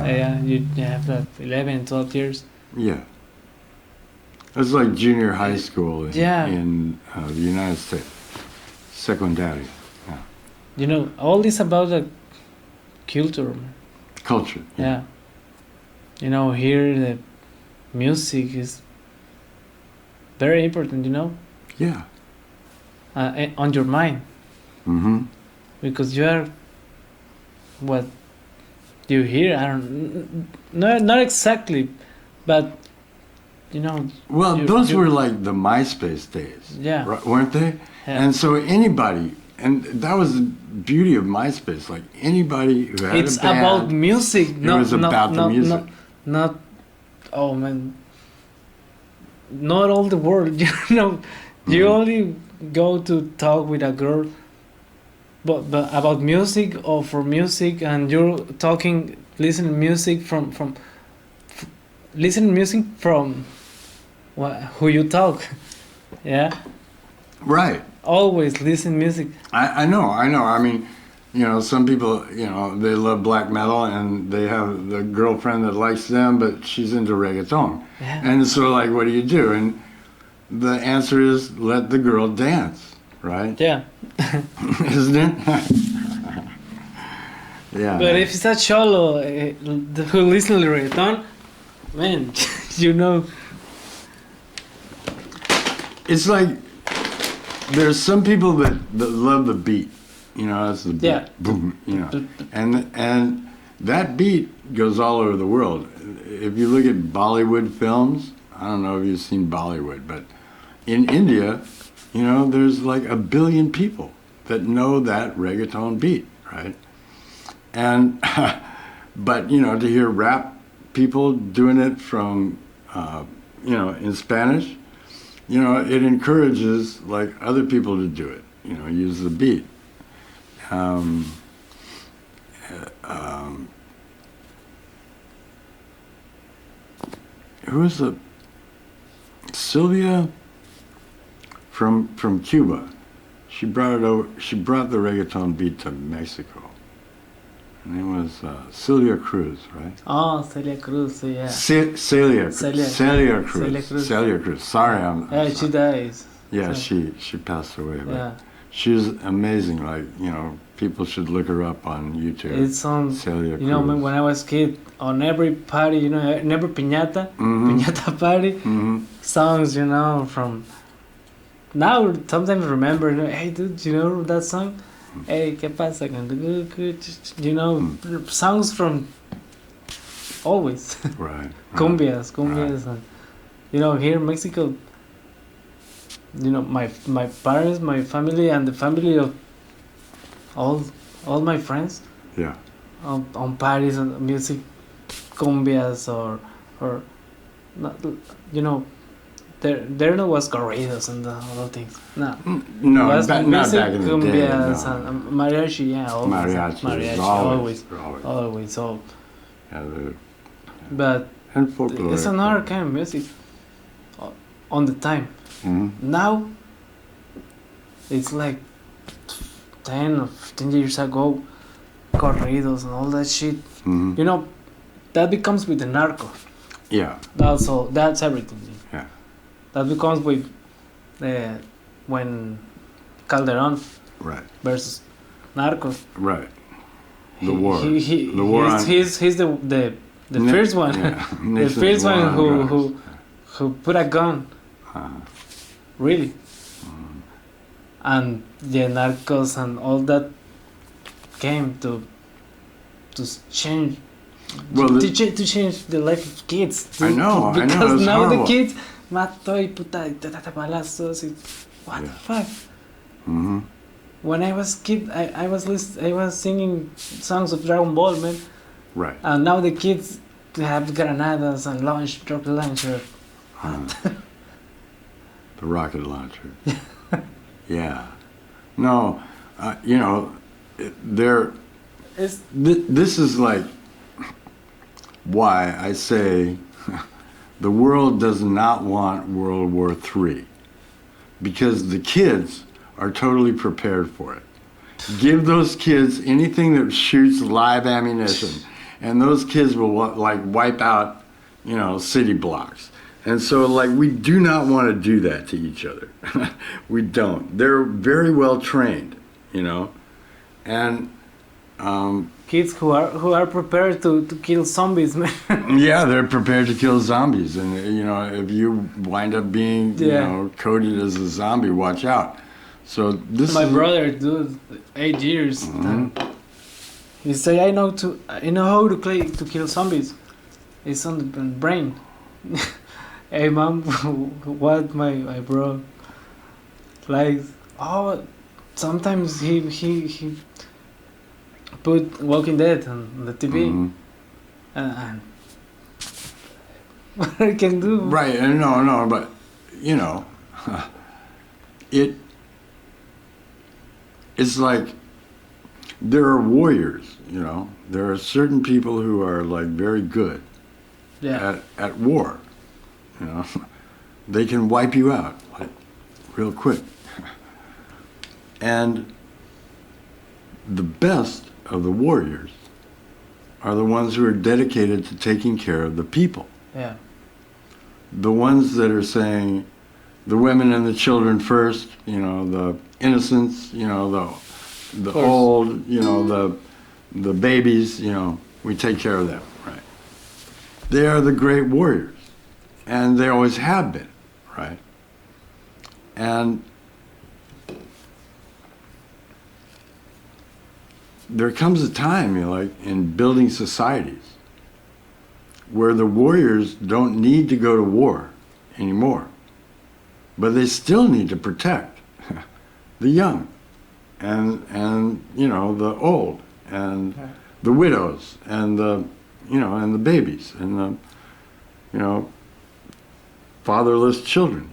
Yeah, you have 11, 12 years. Yeah. It's like junior high school in the United States. Secondary. Yeah. You know, all this about the culture. Culture. Yeah. You know, here the music is very important, you know? Yeah. On your mind. Mm-hmm. Because you are what you hear, I don't not exactly, but you know. Well, those were like the MySpace days. Yeah. Right, weren't they? Yeah. And so anybody, and that was the beauty of MySpace, like anybody who had it's a band. about music. It was about the music. Not, oh man. Not all the world, you know. You only go to talk with a girl but about music or for music, and you're talking, listening music from listening music from who you talk. Yeah. Right. Always listen music. I know. I mean, you know, some people, you know, they love black metal and they have the girlfriend that likes them, but she's into reggaeton. Yeah. And so, like, what do? And the answer is let the girl dance, right? Yeah. Isn't it? Yeah. But if it's a cholo who listens to reggaeton, man, you know. It's like there's some people that love the beat. You know, that's the beat. Boom, you know. And that beat goes all over the world. If you look at Bollywood films, I don't know if you've seen Bollywood, but in India, you know, there's like 1 billion people that know that reggaeton beat, right? And, but, you know, to hear rap people doing it from, you know, in Spanish, you know, it encourages like other people to do it, you know, use the beat. Who was the Sylvia from Cuba? She brought it over. She brought the reggaeton beat to Mexico. Her name was Celia Cruz, right? Oh, Celia Cruz, yeah. Celia Cruz. Celia Cruz. Celia Cruz. Sorry, I'm Yeah, sorry. she dies. Yeah, So- she passed away. But Yeah. she's amazing. Like, you know, people should look her up on YouTube. It's on, Celia you know, Cruz. when I was kid, on every party, you know, in every piñata, piñata party, songs, you know, from, now sometimes remember, you know, hey dude, you know that song? Hey, ¿qué pasa? You know, songs from always. Right. Cumbias, Right. and, you know, here in Mexico, you know, my parents, my family, and the family of all my friends, Yeah. on parties and music, cumbias or not, you know, there no was corridos and other things. No. No, Was not music, back in the day. cumbias No. and mariachi, yeah, always. Mariachi, Always. So, Yeah, but and folklore. it's another kind of music on the time. Now, it's like 10 or 15 years ago, corridos and all that shit. You know, that becomes with the narco. Yeah. That's all. That's everything. Yeah. That becomes with when Calderon Right. versus Narcos. Right. The war. The war on- he's the first one. Yeah. The Nixon's first war one on drugs. who put a gun. Really. And the Narcos and all that came to change. Well, to change the life of kids. I know, Because it's now horrible. the kids mato y puta y balazos. What the fuck? When I was kid, I was singing songs of Dragon Ball, man. Right. And now the kids have granadas and rocket launcher. The rocket launcher. Yeah. No, you know, this is like why I say the world does not want World War III, because the kids are totally prepared for it. Give those kids anything that shoots live ammunition, and those kids will like wipe out, city blocks. And so, like, we do not want to do that to each other. We don't. They're very well trained, and kids who are prepared to kill zombies, man. yeah, they're prepared to kill zombies, and if you wind up being coded as a zombie, watch out. So this my brother, dude, 8 years. He say, I know how to kill zombies. It's on the brain. Hey mom, what my bro like? Oh, sometimes he put Walking Dead on the TV, and what I can do? Right, and no, but it's like there are warriors. There are certain people who are like very good at war. They can wipe you out like real quick. And the best of the warriors are the ones who are dedicated to taking care of the people. Yeah. The ones that are saying the women and the children first, the innocents, the old, the babies, we take care of them, right? They are the great warriors. And they always have been, right? And there comes a time, in building societies where the warriors don't need to go to war anymore, but they still need to protect the young and the old and the widows and and the babies and the fatherless children,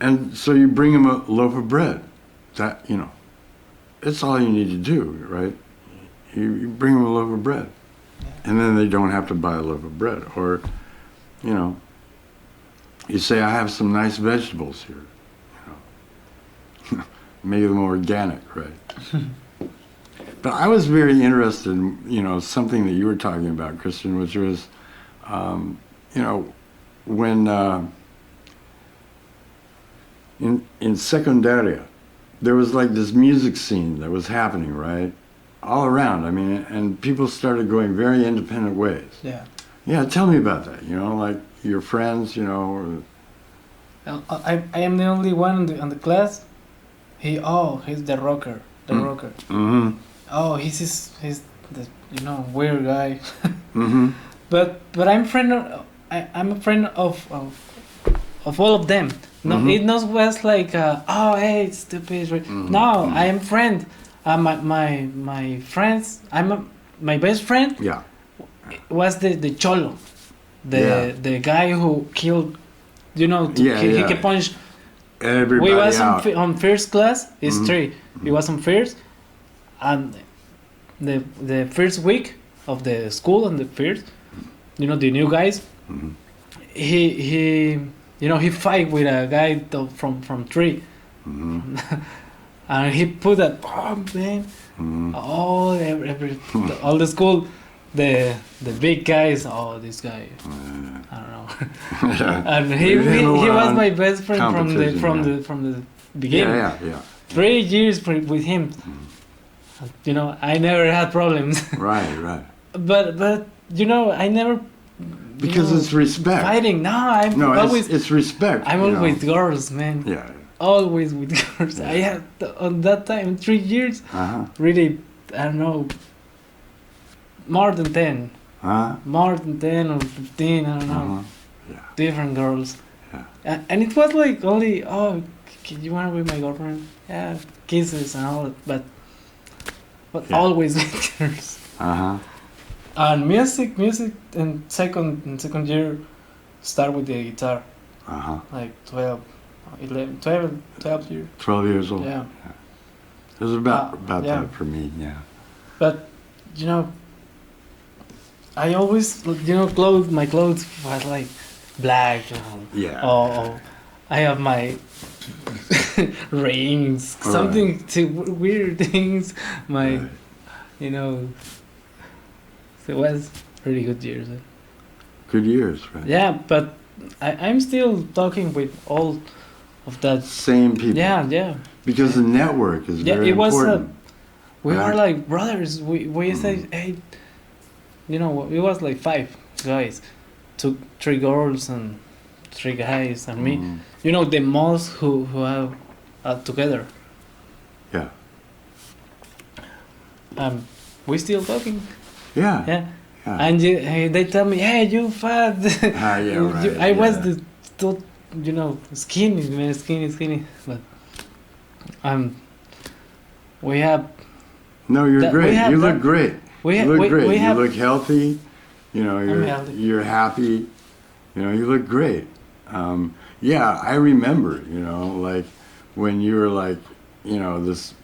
and so you bring them a loaf of bread. That it's all you need to do, right? You bring them a loaf of bread, and then they don't have to buy a loaf of bread. Or you say, I have some nice vegetables here, make them organic, right? But I was very interested in something that you were talking about, Cristian, which was when in secundaria, there was like this music scene that was happening, right? All around. I mean, and people started going very independent ways. Yeah. Yeah, tell me about that, like your friends, or... I am the only one on the class. He's the rocker. Rocker. Mm-hmm. Oh, he's the weird guy. Mm-hmm. But I'm I'm a friend of all of them. No, it not was like hey, it's stupid. No, I am friend. My friends. My best friend. Yeah. Was the cholo, the guy who killed. He can punch. Everybody We was out. on first class. It's 3. He was on first, and the first week of the school and the first. The new guys, he fight with a guy from 3, and he put a bomb, man. All the school, the big guys. Oh, this guy, I don't know. And he was my best friend from the beginning. Yeah. 3 years with him. I never had problems. Right. But I never. Because it's respect. Fighting. No, I'm always. It's respect. I'm always with girls, man. Yeah. Always with girls. I had on that time 3 years. Really, I don't know. More than 10. More than 10 or 15. I don't know. Yeah. Different girls. Yeah. And it was like only you want to be my girlfriend? Yeah, kisses and all that, but always with girls. And music in second year start with the guitar. Like 12 years. 12 years old. Yeah. It was about that for me, yeah. But I always my clothes was like black. Yeah. Oh, I have my rings, something to weird things. My, It was really good years. Good years, right? Yeah, but I'm still talking with all of that. Same people. Yeah. Because the network is very it was. important. We Right. were like brothers. We say, hey, you know, it was like 5 guys, 3 girls and 3 guys and me. Mm. You know, the most who have together. Yeah. We still talking. Yeah. Yeah. Yeah. And they tell me, hey, you fat. Ah, yeah, right. I was yeah. you know, skinny, man, skinny. But we have. No, you're great. You look great. We you look great. You have, look healthy. You know, healthy. you're happy. You know, you look great. Yeah, I remember. You know, like when you were like, you know, this,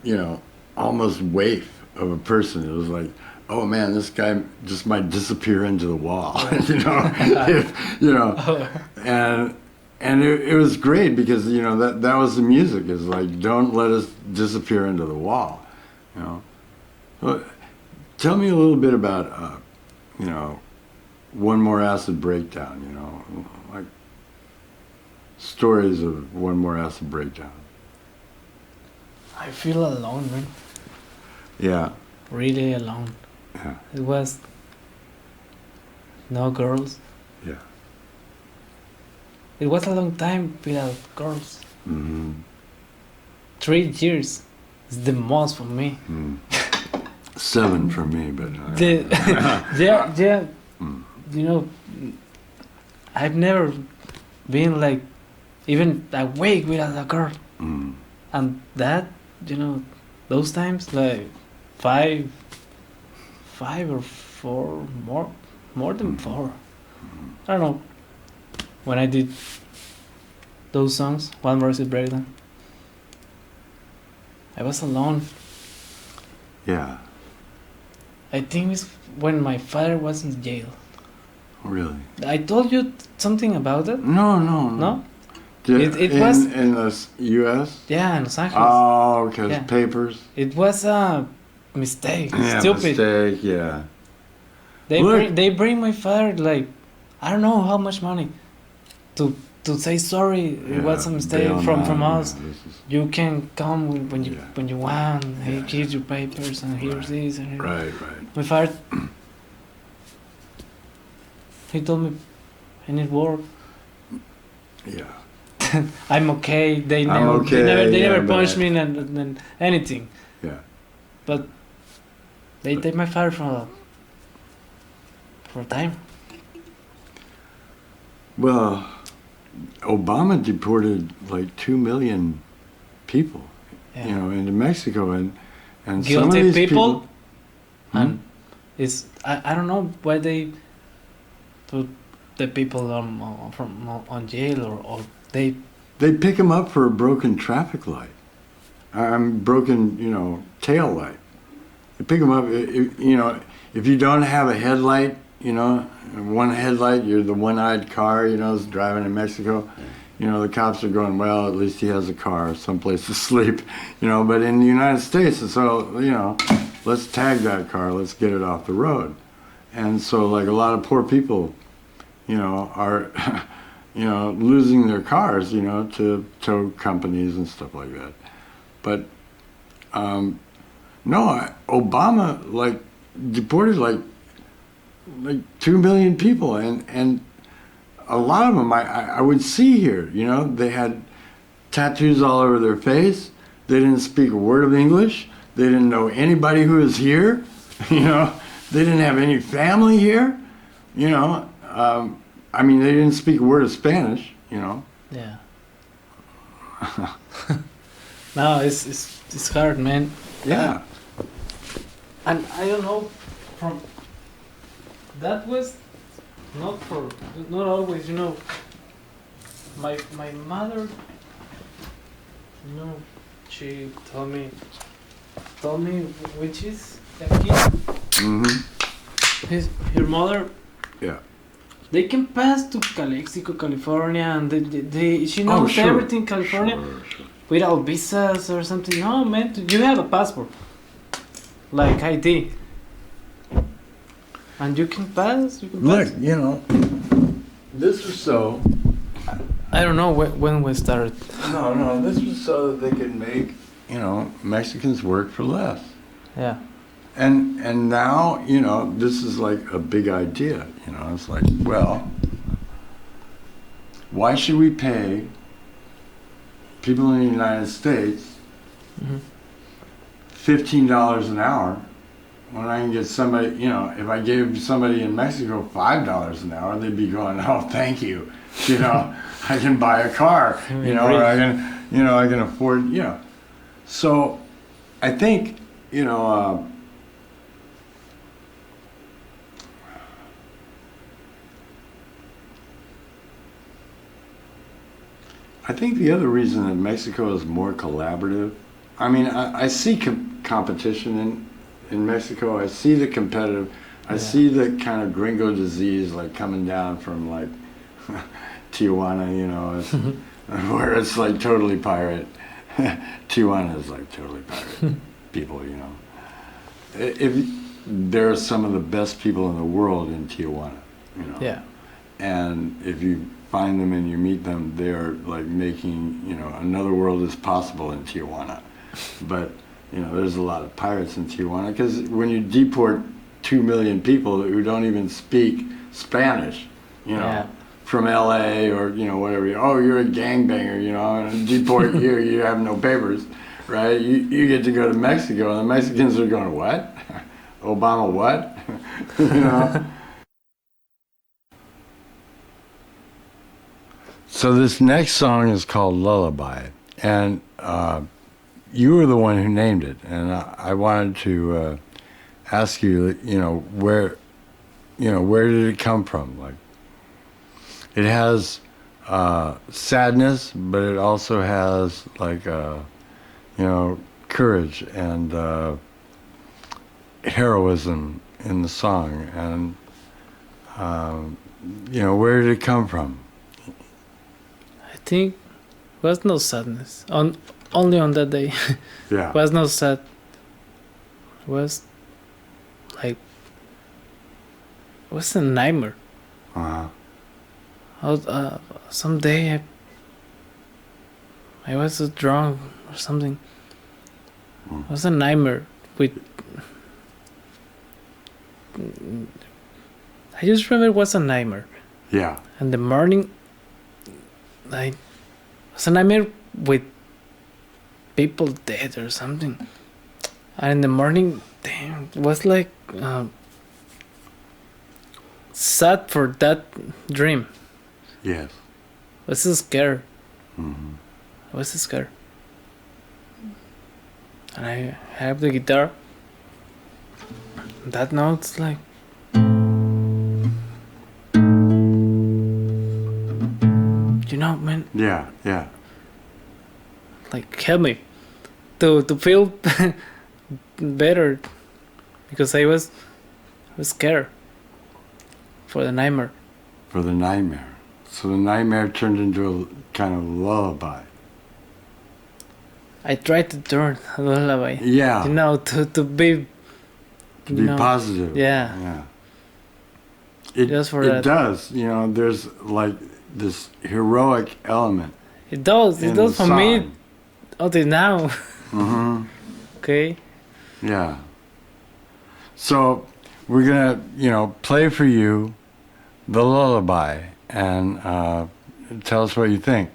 you know, almost waif of a person. It was like, oh man, this guy just might disappear into the wall. You know, you know, and it was great because you know that was the music. Is like, don't let us disappear into the wall. You know. Well, tell me a little bit about, you know, One More Acid Breakdown. You know, like stories of One More Acid Breakdown. I feel alone, man. Yeah. Really alone. Yeah. It was no girls. Yeah. It was a long time without girls. Mm-hmm. 3 years is the most for me. Mm. 7 for me, but yeah. Mm. You know, I've never been like even awake without a girl. Mm. And that, you know, those times like 5 or 4 more than 4. I don't know. When I did those songs, One More Acid Breakdown, I was alone. Yeah. I think it's when my father was in jail. Really? I told you something about it? No. No? It was in the U.S. Yeah, in Los Angeles. Oh, because Yeah. papers. It was a mistake. Yeah, Stupid. mistake. Yeah. They bring my father like I don't know how much money to say sorry. It was a mistake bail from out, us. yeah, this is- You can come when you want. He Yeah. gives you papers and here's Right. this and Right. my father. He told me I need work. Yeah. I'm okay. They I'm never okay, they yeah, never but punished me and anything. Yeah. But they take my father for a time. Well, Obama deported like 2 million people, Yeah. you know, into Mexico, and some of Guilty these people. Hmm? And it's I don't know why they put the people on jail or they They pick them up for a broken traffic light, broken, you know, tail light. They pick them up, you know, if you don't have a headlight, you know, one headlight, you're the one-eyed car, you know, is driving in Mexico. You know, the cops are going, well, at least he has a car, someplace to sleep, you know. But in the United States, it's all, you know, let's tag that car, let's get it off the road. And so, like, a lot of poor people, you know, are, you know, losing their cars, you know, to tow companies and stuff like that. But, no, Obama, like, deported, like 2 million people, and a lot of them I would see here, you know, they had tattoos all over their face. They didn't speak a word of English. They didn't know anybody who was here, you know. They didn't have any family here, you know. I mean, they didn't speak a word of Spanish, you know. Yeah. No, it's hard, man. Yeah. And I don't know, from that was not always, you know. My mother, you know, she told me which is the kid. Mm-hmm. Her mother. Yeah. They can pass to Calexico, California, and she knows sure. everything in California Sure. without visas or something. No, man, you have a passport, like ID. And you can pass. You can Look, pass. you know, this was so. I don't know when we started. No, this was so that they could make, you know, Mexicans work for less. Yeah. And now, you know, this is like a big idea. You know, it's like, well, why should we pay people in the United States $15 an hour when I can get somebody, you know, if I gave somebody in Mexico $5 an hour, they'd be going, oh, thank you. You know, I can buy a car, you know, or I can afford, you know. So I think, you know, I think the other reason that Mexico is more collaborative, I mean, I see competition in Mexico. I see the competitive. I see the kind of gringo disease like coming down from like Tijuana, you know, where it's like totally pirate. Tijuana is like totally pirate people, you know. If there are some of the best people in the world in Tijuana, you know. Yeah. And if you find them and you meet them, they're like making, you know, another world is possible in Tijuana. But, you know, there's a lot of pirates in Tijuana because when you deport 2 million people who don't even speak Spanish, you know, from LA or, you know, whatever, you're a gangbanger, you know, and deport you, you have no papers, right? You get to go to Mexico and the Mexicans are going, what? Obama what? You know? So this next song is called Lullaby, and you were the one who named it, and I wanted to ask you, you know, where did it come from? Like, it has sadness, but it also has like, you know, courage and heroism in the song, and you know, where did it come from? I think was no sadness only on that day. Yeah. Was no sad. Was like was a nightmare. Someday I was so drunk or something. It was a nightmare with. I just remember it was a nightmare. Yeah. And the morning, like, it was a nightmare with people dead or something. And in the morning, damn, it was like sad for that dream. Yes. I was so scared. Mm-hmm. I was so scared. And I have the guitar. That note's like. You know, man. Yeah, yeah. Like, help me to feel better, because I was scared for the nightmare. For the nightmare. So the nightmare turned into a kind of lullaby. I tried to turn a lullaby. Yeah. You know, to be. To be positive. Yeah. Yeah. It that. does. You know, there's like this heroic element. It does. It does for song. me until now. Mm-hmm. Okay. Yeah. So we're gonna, you know, play for you the lullaby and tell us what you think.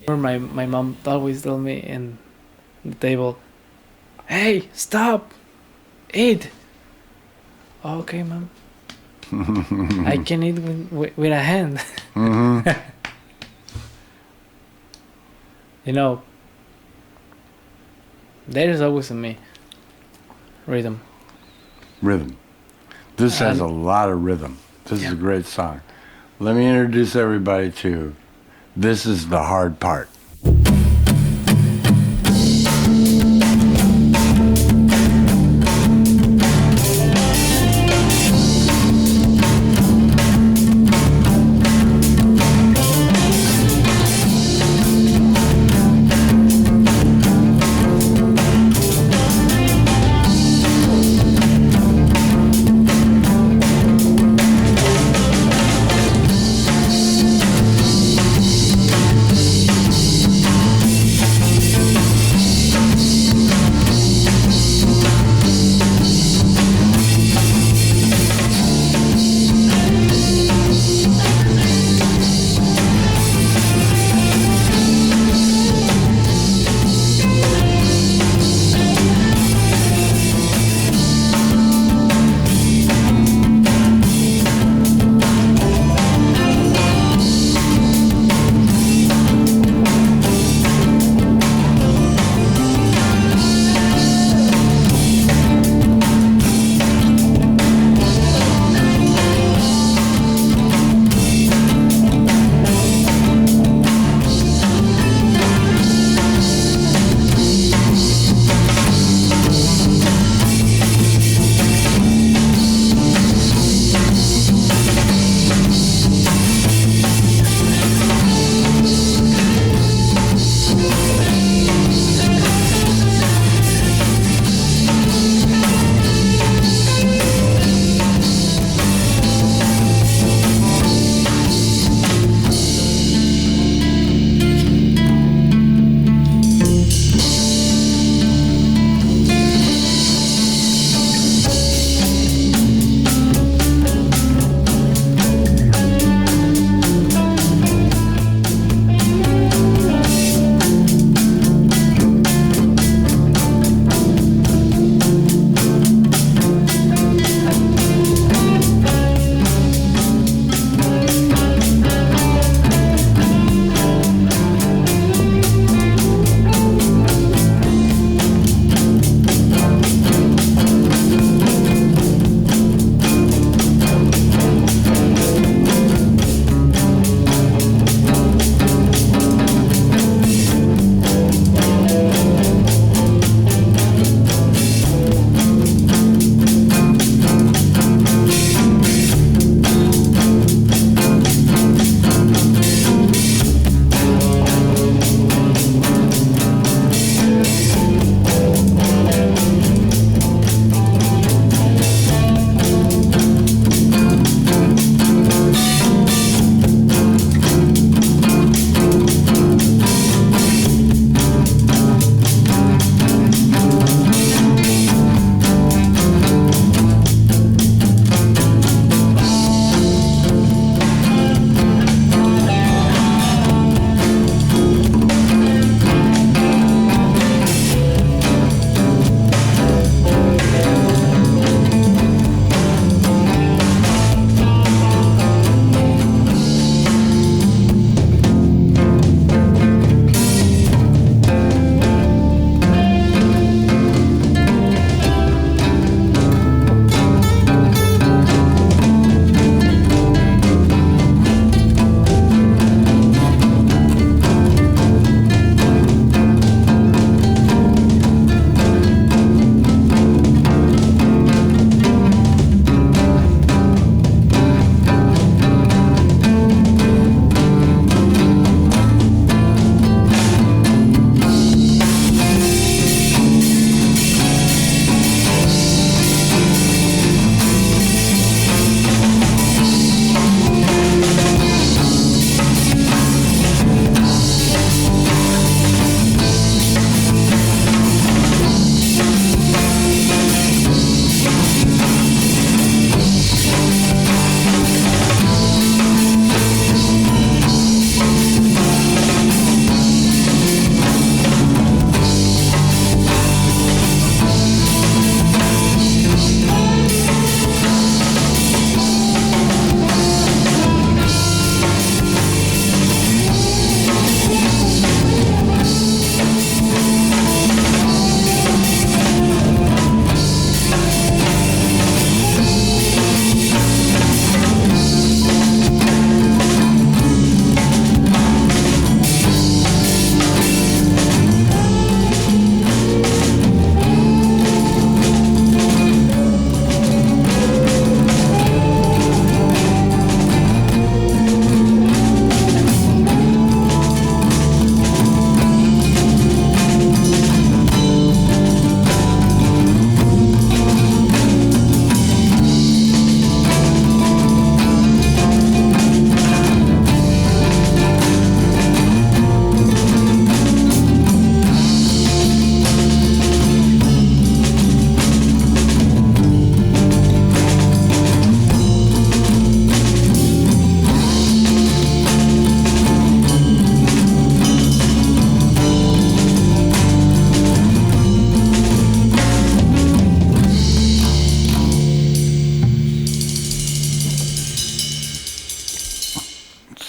My mom always told me in the table, "Hey, stop, eat." Okay, mom. I can eat with a hand. Mm-hmm. You know, there is always in me rhythm. Rhythm. This has a lot of rhythm. This is a great song. Let me introduce everybody to This Is the Hard Part.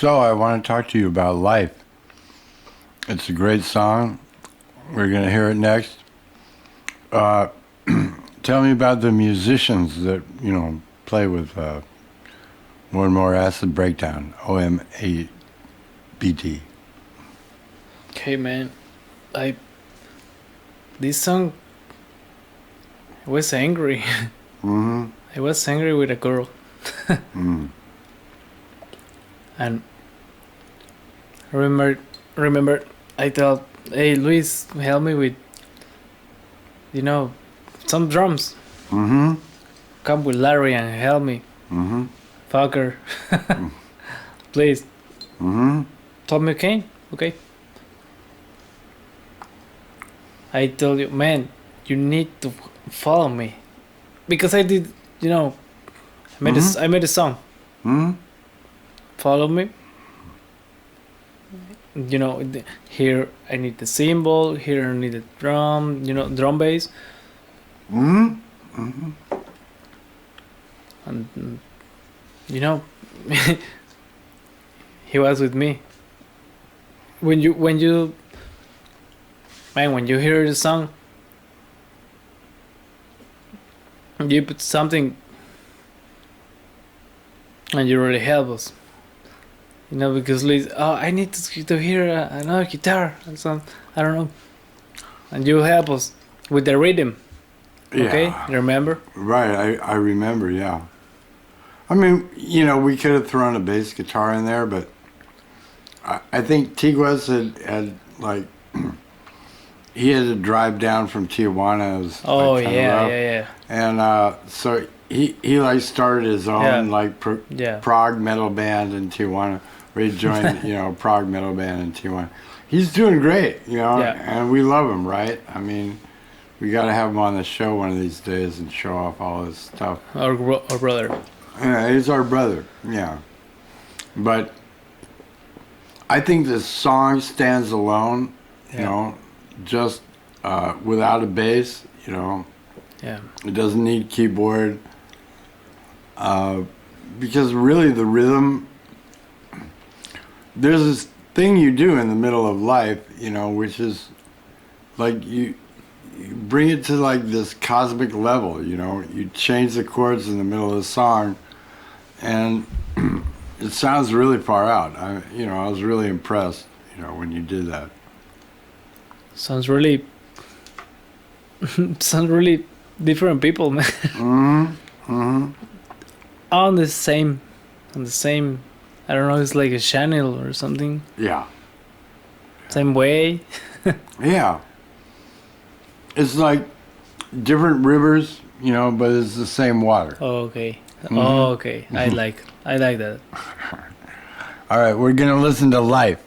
So I want to talk to you about Life. It's a great song. We're going to hear it next. Tell me about the musicians that, play with One More Acid Breakdown, OMABD. Okay, man. This song, I was angry. Mm-hmm. I was angry with a girl. And remember, I thought, hey, Luis, help me with, some drums. Mm-hmm. Come with Larry and help me. Mm-hmm. Fucker. Please. Mm-hmm. Told me, okay. I told you, man, you need to follow me. Because I did, I made a song. Mm-hmm. Follow me. Here I need the cymbal, here I need the drum, drum bass. Mm-hmm. Mm-hmm. And, he was with me. When you hear the song, you put something and you really help us. Because Liz, I need to hear another guitar and some, I don't know. And you help us with the rhythm. Okay, Yeah. you remember? Right, I remember, yeah. I mean, we could have thrown a bass guitar in there, but I think Tiguez had like, he had to drive down from Tijuana. It was, Oh, like, yeah. And so he like started his own prog metal band in Tijuana. Where he joined, prog metal band in Tijuana. He's doing great, and we love him, right? I mean, we got to have him on the show one of these days and show off all his stuff. Our brother. Yeah, he's our brother, yeah. But I think this song stands alone, just without a bass, Yeah. It doesn't need keyboard. Because really the rhythm, there's this thing you do in the middle of Life, which is like you bring it to like this cosmic level, you change the chords in the middle of the song and it sounds really far out. I was really impressed, when you did that. Sounds really different people, man. Mm-hmm. Mm-hmm. on the same, I don't know, it's like a channel or something. Yeah. Same way. Yeah. It's like different rivers, but it's the same water. Oh, okay. Mm-hmm. Oh, okay. I like that. All right, we're going to listen to Life.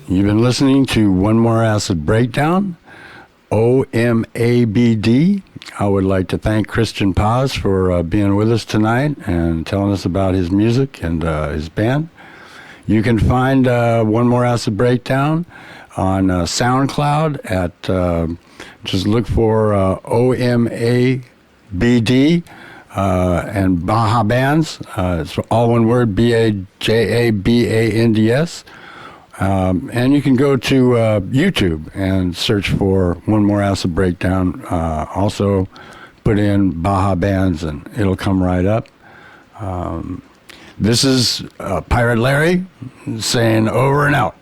You've been listening to One More Acid Breakdown, OMABD. I would like to thank Cristian Paz for being with us tonight and telling us about his music and his band. You can find One More Acid Breakdown on SoundCloud at, just look for OMABD and bajabands. It's all one word, BAJABANDS. And you can go to YouTube and search for One More Acid Breakdown. Also put in Baja Bands and it'll come right up. This is Pirate Larry saying over and out.